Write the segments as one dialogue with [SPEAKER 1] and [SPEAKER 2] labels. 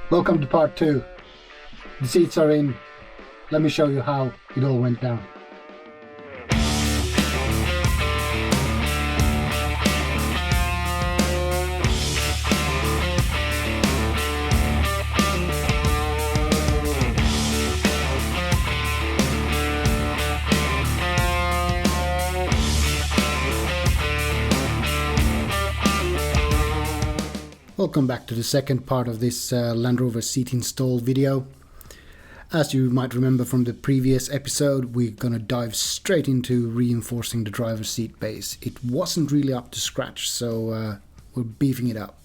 [SPEAKER 1] Welcome to part 2. The seats are in. Let me show you how it all went down. Welcome back to the second part of this Land Rover seat install video. As you might remember from the previous episode, we're gonna dive straight into reinforcing the driver's seat base. It wasn't really up to scratch, so we're beefing it up.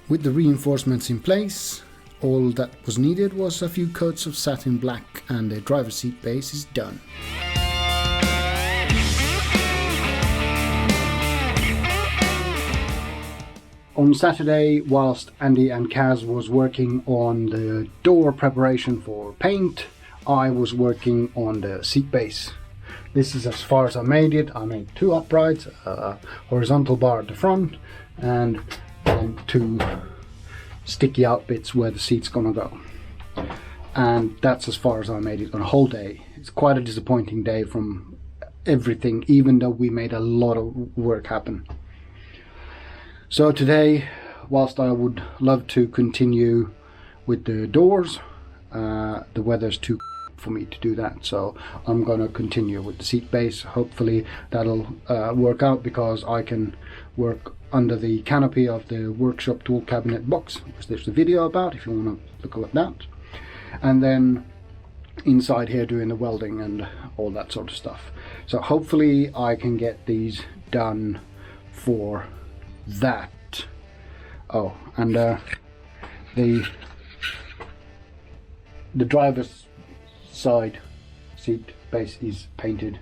[SPEAKER 1] With the reinforcements in place, all that was needed was a few coats of satin black and the driver's seat base is done. On Saturday, whilst Andy and Kaz was working on the door preparation for paint, I was working on the seat base. This is as far as I made it. I made 2 uprights, a horizontal bar at the front, and 2 sticky out bits where the seat's gonna go, and that's as far as I made it on a whole day. It's quite a disappointing day from everything, even though we made a lot of work happen. So today, whilst I would love to continue with the doors, the weather's too for me to do that, so I'm gonna continue with the seat base. Hopefully that'll work out, because I can work under the canopy of the workshop tool cabinet box, which there's a video about if you want to look at that, and then inside here doing the welding and all that sort of stuff. So hopefully I can get these done for that. Oh, and the driver's side seat base is painted.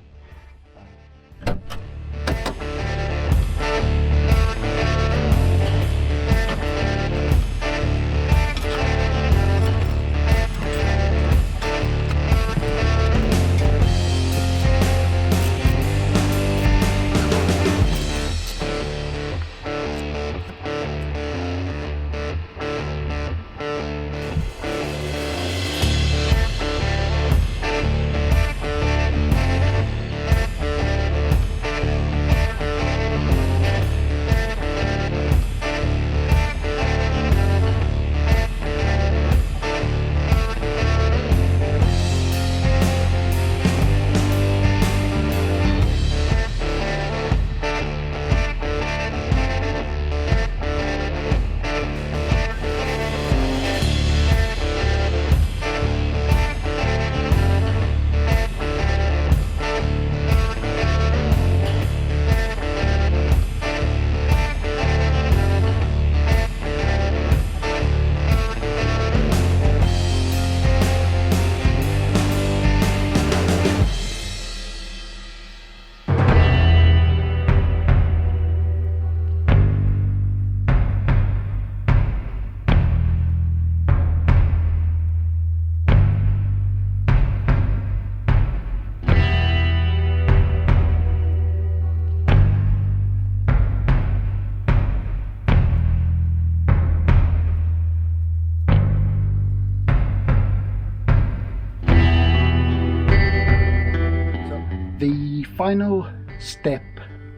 [SPEAKER 1] The final step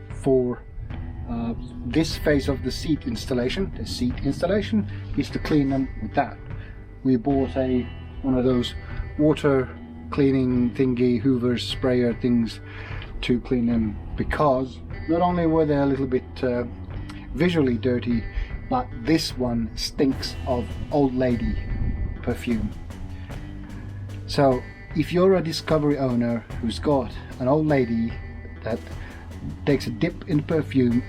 [SPEAKER 1] for this phase of the seat installation, is to clean them with that. We bought one of those water cleaning thingy, Hoover sprayer things, to clean them, because not only were they a little bit visually dirty, but this one stinks of old lady perfume. So if you're a Discovery owner who's got an old lady that takes a dip in perfume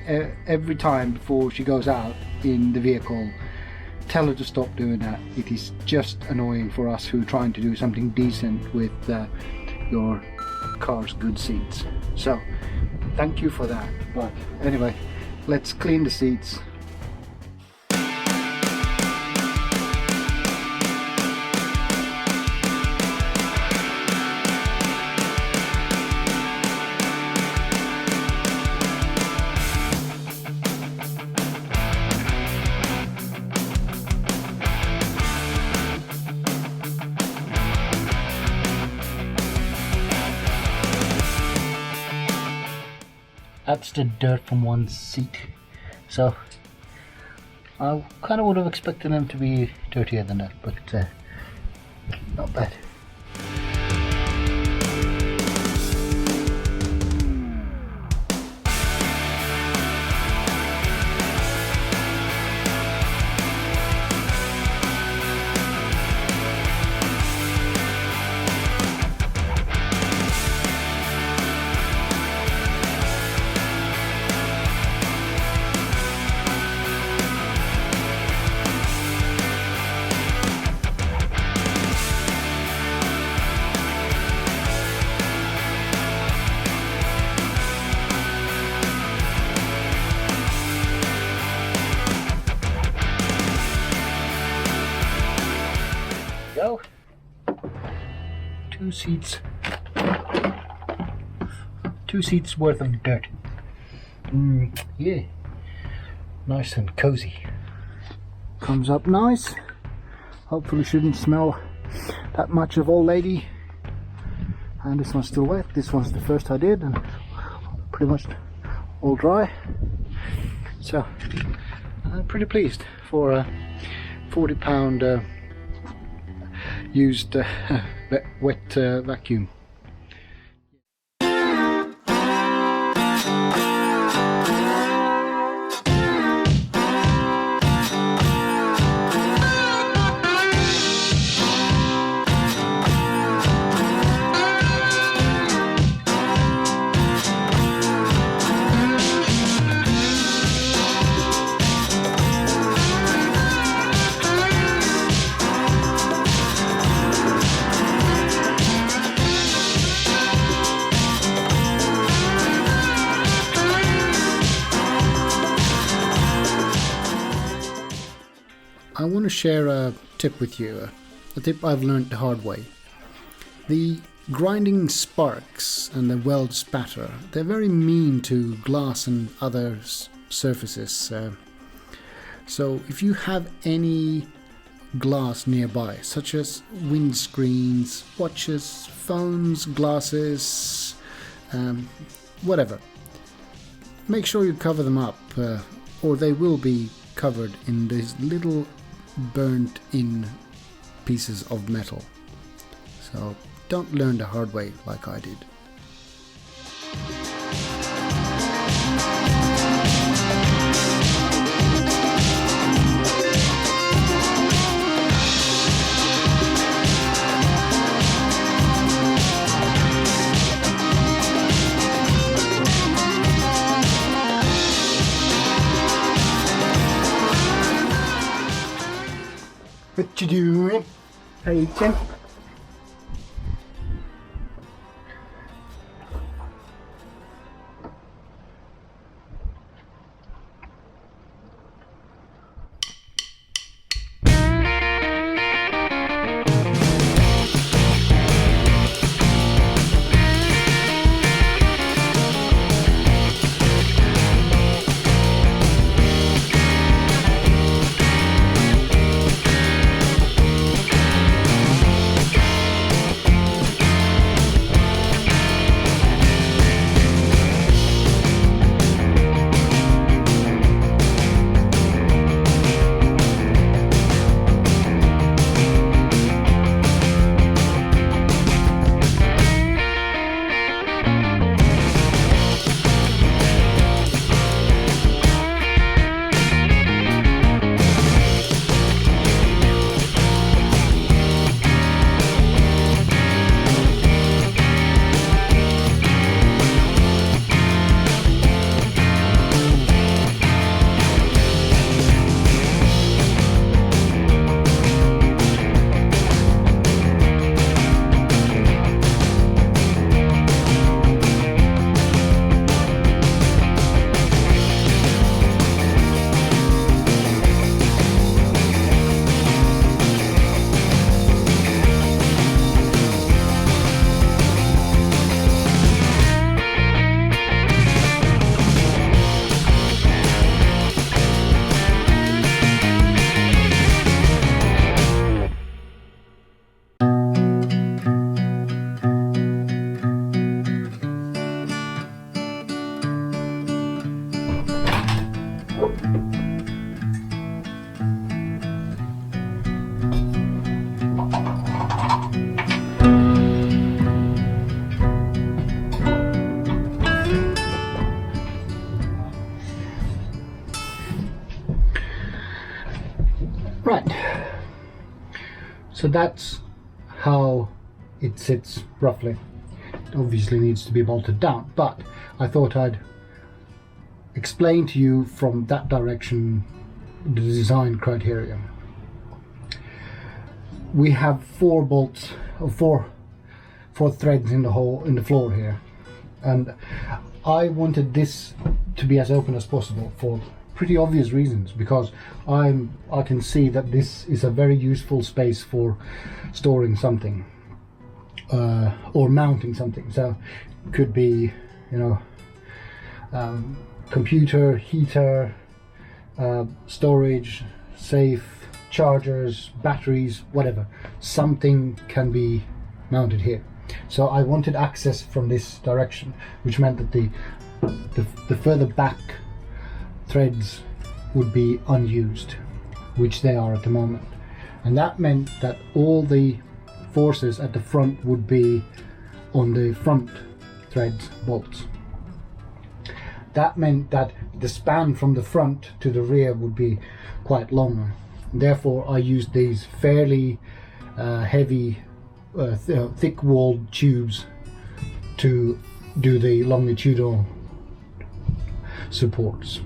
[SPEAKER 1] every time before she goes out in the vehicle, tell her to stop doing that. It is just annoying for us who are trying to do something decent with your car's good seats. So thank you for that. But anyway, let's clean the seats. That's the dirt from one seat, so I kind of would have expected them to be dirtier than that, but not bad. Go. 2 seats worth of dirt. Yeah, nice and cozy. Comes up nice. Hopefully shouldn't smell that much of old lady. And this one's still wet. This one's the first I did, and pretty much all dry. So I'm pretty pleased for a £40 used wet vacuum. I want to share a tip with you, a tip I've learned the hard way. The grinding sparks and the weld spatter, they're very mean to glass and other surfaces. So if you have any glass nearby, such as windscreens, watches, phones, glasses, whatever, make sure you cover them up, or they will be covered in these little burnt in pieces of metal. So don't learn the hard way like I did. What you doing? Eating? So that's how it sits roughly. It obviously needs to be bolted down, but I thought I'd explain to you from that direction the design criteria. We have 4 bolts, or four threads in the floor here, and I wanted this to be as open as possible for pretty obvious reasons, because I can see that this is a very useful space for storing something or mounting something. So it could be, you know, computer, heater, storage, safe, chargers, batteries, whatever. Something can be mounted here. So I wanted access from this direction, which meant that the further back threads would be unused, which they are at the moment. And that meant that all the forces at the front would be on the front threads bolts. That meant that the span from the front to the rear would be quite long. Therefore I used these fairly heavy thick-walled tubes to do the longitudinal supports.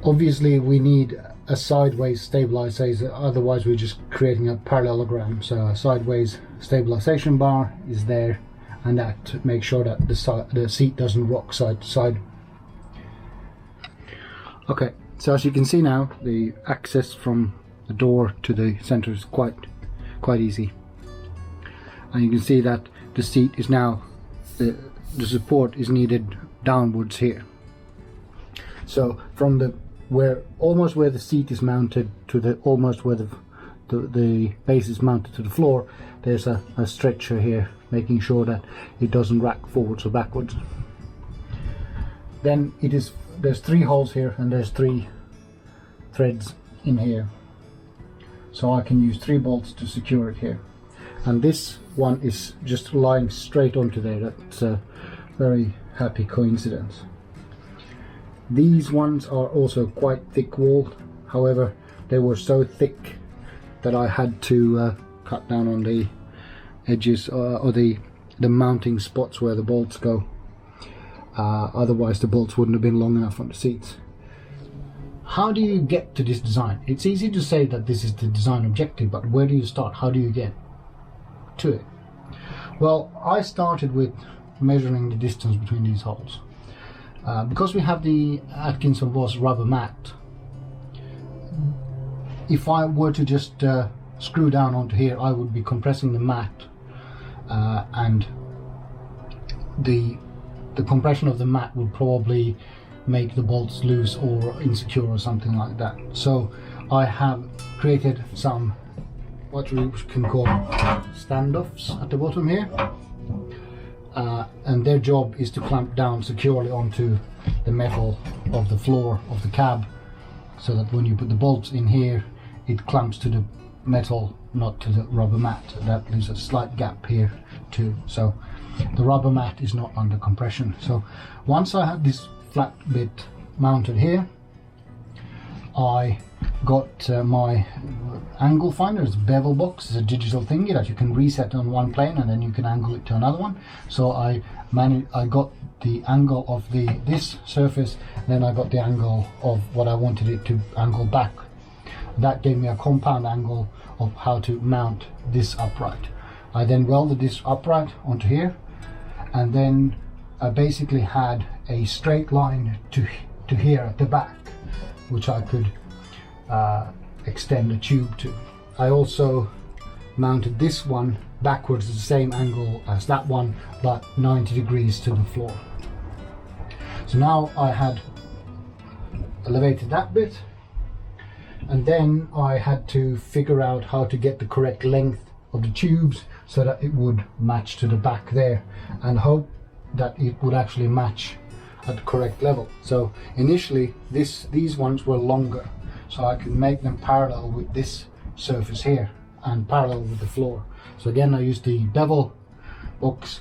[SPEAKER 1] Obviously we need a sideways stabilizer, otherwise we're just creating a parallelogram. So a sideways stabilization bar is there, and that makes sure that the seat doesn't rock side to side. Okay, so as you can see now, the access from the door to the center is quite easy, and you can see that the seat is now, the support is needed downwards here. So from the almost where the seat is mounted to the almost where the base is mounted to the floor, there's a stretcher here, making sure that it doesn't rack forwards or backwards. Then there's 3 holes here, and there's 3 threads in here, so I can use 3 bolts to secure it here. And this one is just lying straight onto there. That's a very happy coincidence. These ones are also quite thick walled, however they were so thick that I had to cut down on the edges or the mounting spots where the bolts go. Otherwise the bolts wouldn't have been long enough on the seats. How do you get to this design? It's easy to say that this is the design objective, but where do you start? How do you get to it? Well, I started with measuring the distance between these holes. Because we have the Atkinson Voss rubber mat, if I were to just screw down onto here, I would be compressing the mat, and the compression of the mat would probably make the bolts loose or insecure or something like that. So I have created some, what we can call standoffs at the bottom here. And their job is to clamp down securely onto the metal of the floor of the cab, so that when you put the bolts in here, it clamps to the metal, not to the rubber mat. That leaves a slight gap here too, so the rubber mat is not under compression. So once I had this flat bit mounted here, I got my angle finder. It's a bevel box. It's a digital thingy that you can reset on one plane and then you can angle it to another one. So I got the angle of this surface, then I got the angle of what I wanted it to angle back. That gave me a compound angle of how to mount this upright. I then welded this upright onto here, and then I basically had a straight line to here at the back, which I could extend a tube to. I also mounted this one backwards at the same angle as that one, but 90 degrees to the floor. So now I had elevated that bit, and then I had to figure out how to get the correct length of the tubes so that it would match to the back there, and hope that it would actually match at the correct level. So initially these ones were longer, so I could make them parallel with this surface here and parallel with the floor. So again, I used the bevel box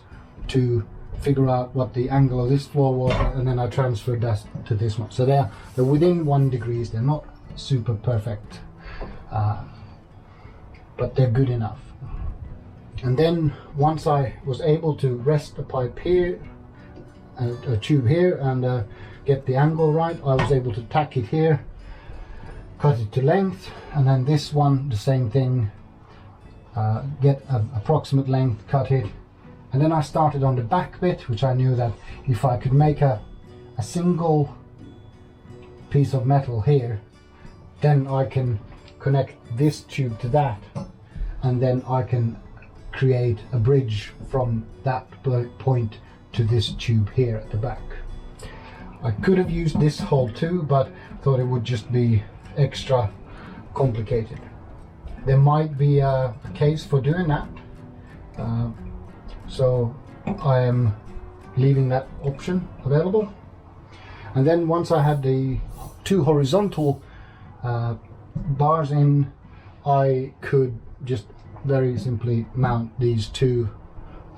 [SPEAKER 1] to figure out what the angle of this floor was, and then I transferred that to this one. So they're within 1 degree. They're not super perfect but they're good enough. And then once I was able to rest the pipe here, a tube here, and get the angle right, I was able to tack it here, cut it to length, and then this one the same thing, get an approximate length, cut it, and then I started on the back bit, which I knew that if I could make a single piece of metal here, then I can connect this tube to that, and then I can create a bridge from that point to this tube here at the back. I could have used this hole too, but thought it would just be extra complicated. There might be a case for doing that, so I am leaving that option available. And then once I had the 2 horizontal bars in, I could just very simply mount these 2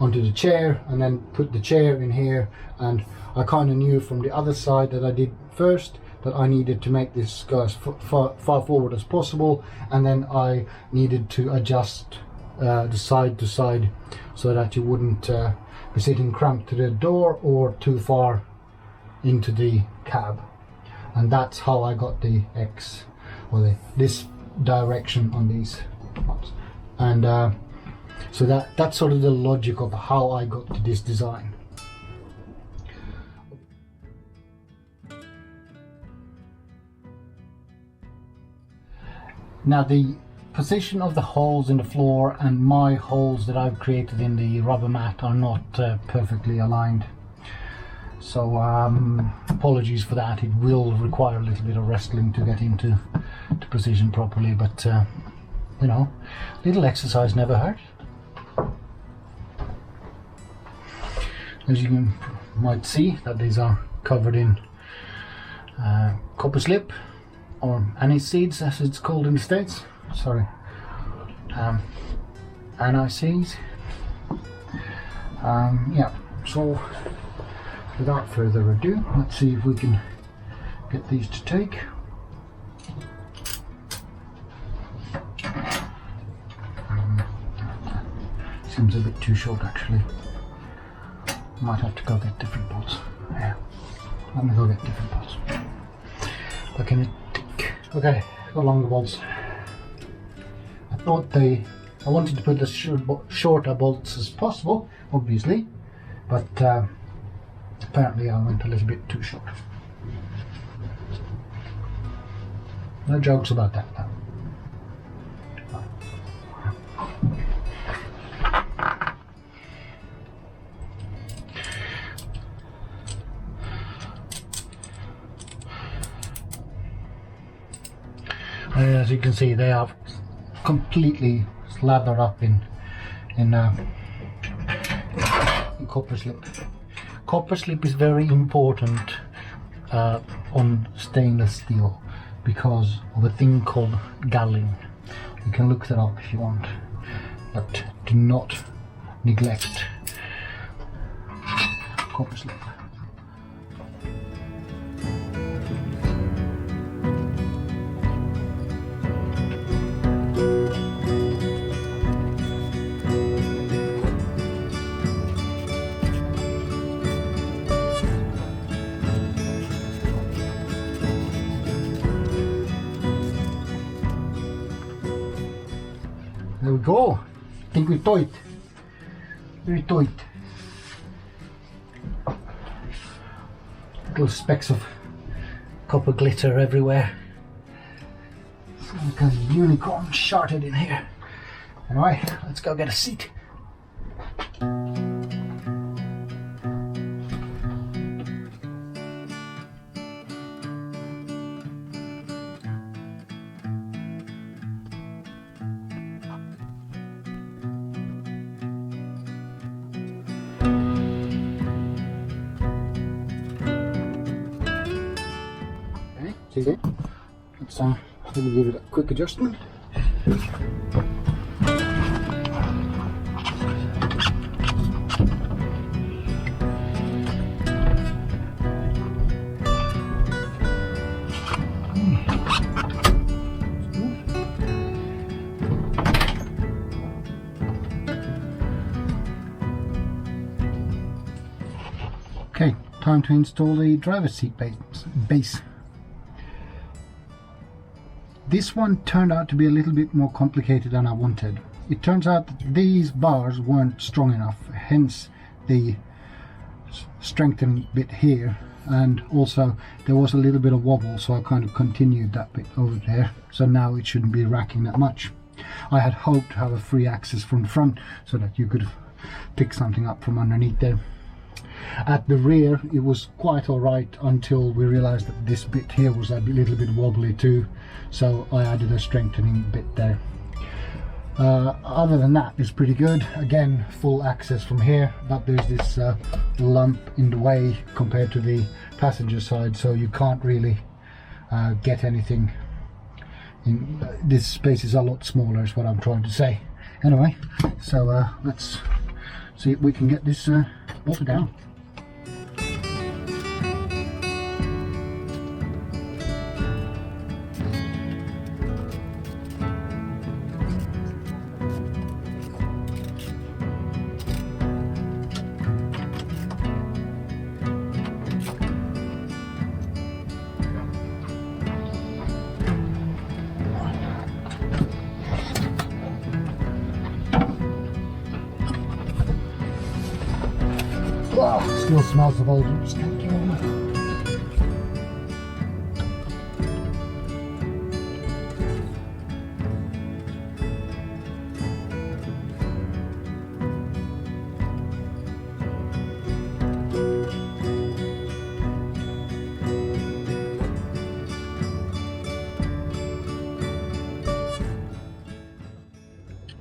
[SPEAKER 1] onto the chair and then put the chair in here. And I kind of knew from the other side that I did first that I needed to make this go as far forward as possible, and then I needed to adjust the side to side so that you wouldn't be sitting cramped to the door or too far into the cab. And that's how I got the X, or this direction on these ones. And so that's sort of the logic of how I got to this design. Now the position of the holes in the floor and my holes that I've created in the rubber mat are not perfectly aligned. So apologies for that. It will require a little bit of wrestling to get into position properly, but you know, little exercise never hurts. As you might see, that these are covered in copper slip, or anise seeds as it's called in the States. Sorry, anise. Yeah, so without further ado, let's see if we can get these to take. Seems a bit too short actually. Might have to go get different bolts. Yeah, let me go get different bolts. Okay, got longer bolts. I wanted to put as shorter bolts as possible, obviously, but apparently I went a little bit too short. No jokes about that though. As you can see, they are completely slathered up in copper slip. Copper slip is very important on stainless steel because of a thing called galling. You can look that up if you want, but do not neglect copper slip. There we go. I think we tight. Very tight. Little specks of copper glitter everywhere. Some kind of unicorn shorted in here. Anyway, let's go get a seat. Okay, let's give it a quick adjustment. Okay, time to install the driver's seat base. This one turned out to be a little bit more complicated than I wanted. It turns out that these bars weren't strong enough, hence the strengthening bit here, and also there was a little bit of wobble, so I kind of continued that bit over there, so now it shouldn't be racking that much. I had hoped to have a free access from the front so that you could pick something up from underneath there. At the rear it was quite alright until we realized that this bit here was a little bit wobbly too, so I added a strengthening bit there. Other than that, it's pretty good. Again, full access from here, but there's this lump in the way compared to the passenger side, so you can't really get anything in. This space is a lot smaller is what I'm trying to say. Anyway, so let's see if we can get this bolted down. Oh, still smells of old skanky armor.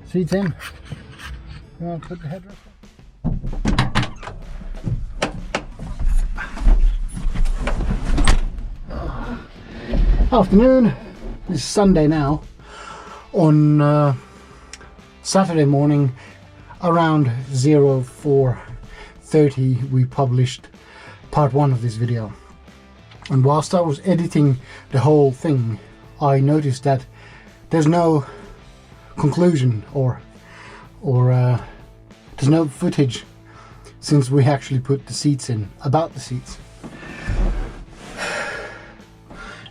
[SPEAKER 1] Seats in. You want to put the headrest on? Afternoon. It's Sunday now. On Saturday morning around 04:30 we published part 1 of this video, and whilst I was editing the whole thing I noticed that there's no conclusion or there's no footage since we actually put the seats in, about the seats.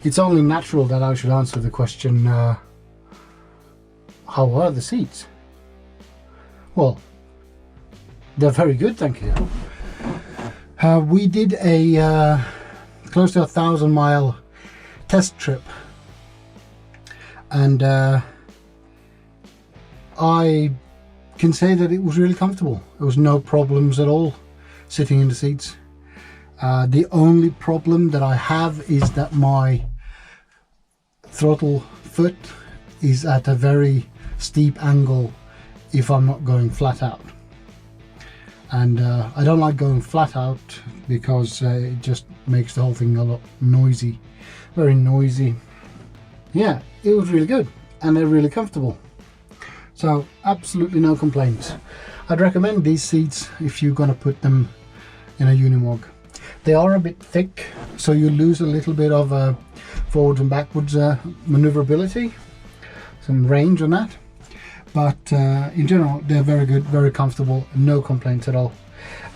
[SPEAKER 1] It's only natural that I should answer the question, how are the seats? Well, they're very good, thank you. We did a close to 1,000-mile test trip, and I can say that it was really comfortable. There was no problems at all sitting in the seats. The only problem that I have is that my throttle foot is at a very steep angle if I'm not going flat out, and I don't like going flat out because it just makes the whole thing a lot noisy, very noisy. Yeah, it was really good and they're really comfortable, so absolutely no complaints. I'd recommend these seats if you're gonna put them in a Unimog. They are a bit thick, so you lose a little bit of forwards and backwards maneuverability, some range on that, but in general they're very good, very comfortable, no complaints at all.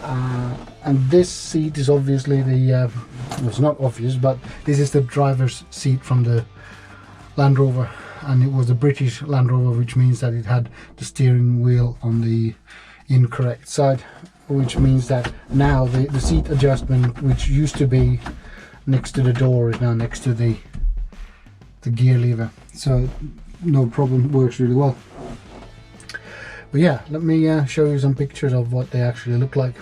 [SPEAKER 1] And this seat is obviously the well, it's not obvious, but this is the driver's seat from the Land Rover, and it was a British Land Rover, which means that it had the steering wheel on the incorrect side, which means that now the seat adjustment, which used to be next to the door, is now next to the gear lever, so no problem, works really well. But yeah, let me show you some pictures of what they actually look like.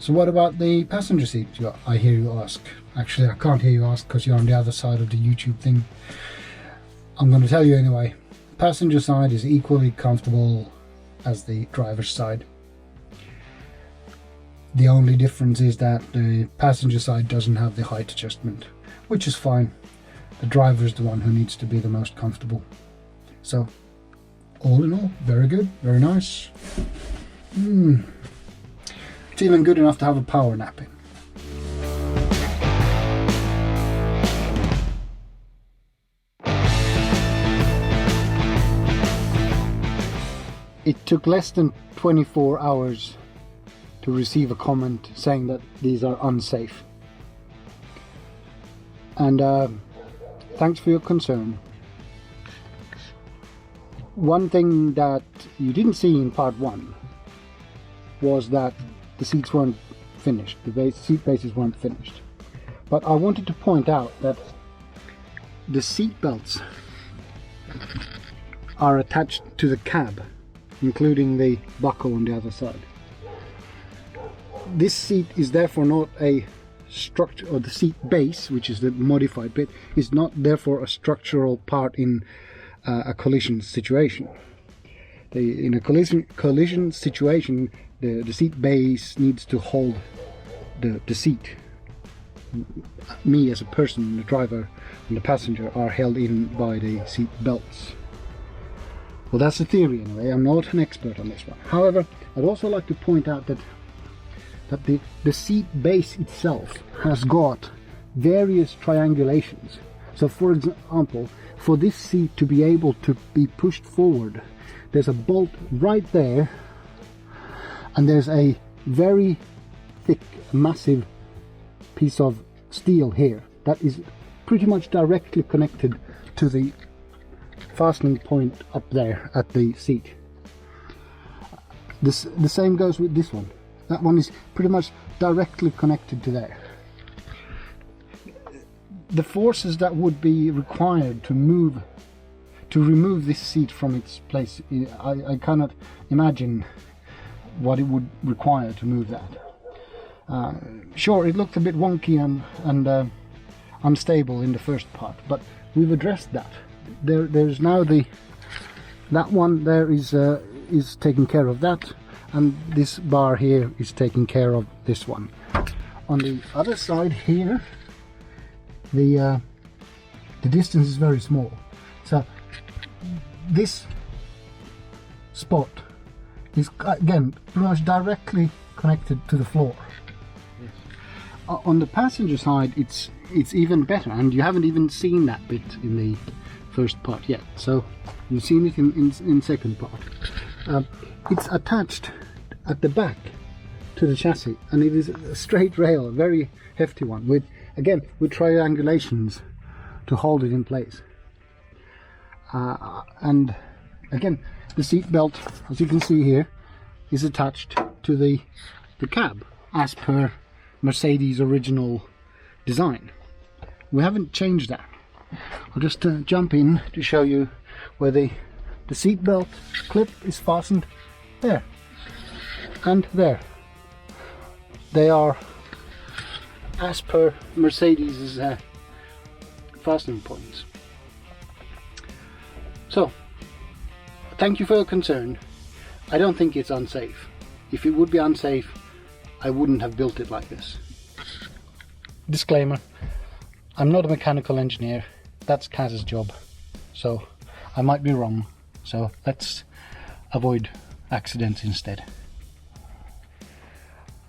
[SPEAKER 1] So what about the passenger seat, I hear you ask. Actually, I can't hear you ask because you're on the other side of the YouTube thing. I'm going to tell you anyway. Passenger side is equally comfortable as the driver's side. The only difference is that the passenger side doesn't have the height adjustment, which is fine. The driver is the one who needs to be the most comfortable. So all in all, very good, very nice. It's even good enough to have a power nap in. It took less than 24 hours to receive a comment saying that these are unsafe. And thanks for your concern. One thing that you didn't see in part 1 was that the seats weren't finished, the seat bases weren't finished. But I wanted to point out that the seat belts are attached to the cab, including the buckle on the other side. This seat is therefore not a structure, or the seat base, which is the modified bit, is not therefore a structural part in a collision situation. In a collision situation, the seat base needs to hold the seat. Me as a person, the driver and the passenger, are held in by the seat belts. Well, that's the theory anyway. I'm not an expert on this one. However, I'd also like to point out that the seat base itself has got various triangulations. So for example, for this seat to be able to be pushed forward, there's a bolt right there, and there's a very thick, massive piece of steel here that is pretty much directly connected to the fastening point up there at the seat. The same goes with this one. That one is pretty much directly connected to there. The forces that would be required to remove this seat from its place, I cannot imagine what it would require to move that. Sure, it looked a bit wonky and unstable in the first part, but we've addressed that. There's now that one there is taking care of that, and this bar here is taking care of this one. On the other side here, the distance is very small, so this spot is again pretty much directly connected to the floor. Yes. On the passenger side, it's even better, and you haven't even seen that bit in the first part yet, so you've seen it in second part. It's attached at the back to the chassis, and it is a straight rail, a very hefty one, with triangulations to hold it in place. And again, the seat belt, as you can see here, is attached to the cab as per Mercedes' original design. We haven't changed that. I'll just jump in to show you where the seat belt clip is fastened. There and there. They are as per Mercedes' fastening points. So, thank you for your concern. I don't think it's unsafe. If it would be unsafe, I wouldn't have built it like this. Disclaimer, I'm not a mechanical engineer. That's Kaz's job. So, I might be wrong. So, let's avoid accidents instead.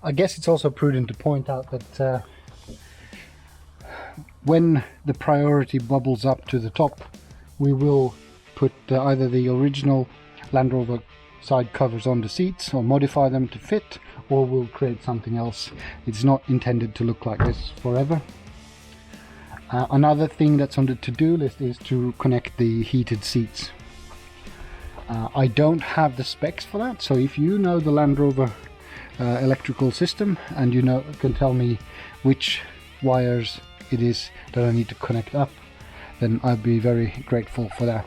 [SPEAKER 1] I guess it's also prudent to point out that when the priority bubbles up to the top, we will put either the original Land Rover side covers on the seats or modify them to fit, or we'll create something else. It's not intended to look like this forever. Another thing that's on the to-do list is to connect the heated seats. I don't have the specs for that, so if you know the Land Rover electrical system and you can tell me which wires it is that I need to connect up, then I'd be very grateful for that.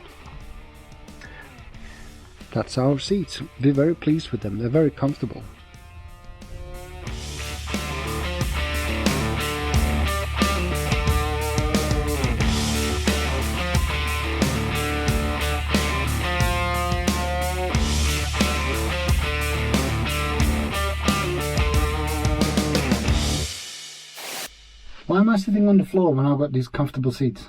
[SPEAKER 1] That's our seats. We're very pleased with them. They're very comfortable. Why am I sitting on the floor when I've got these comfortable seats?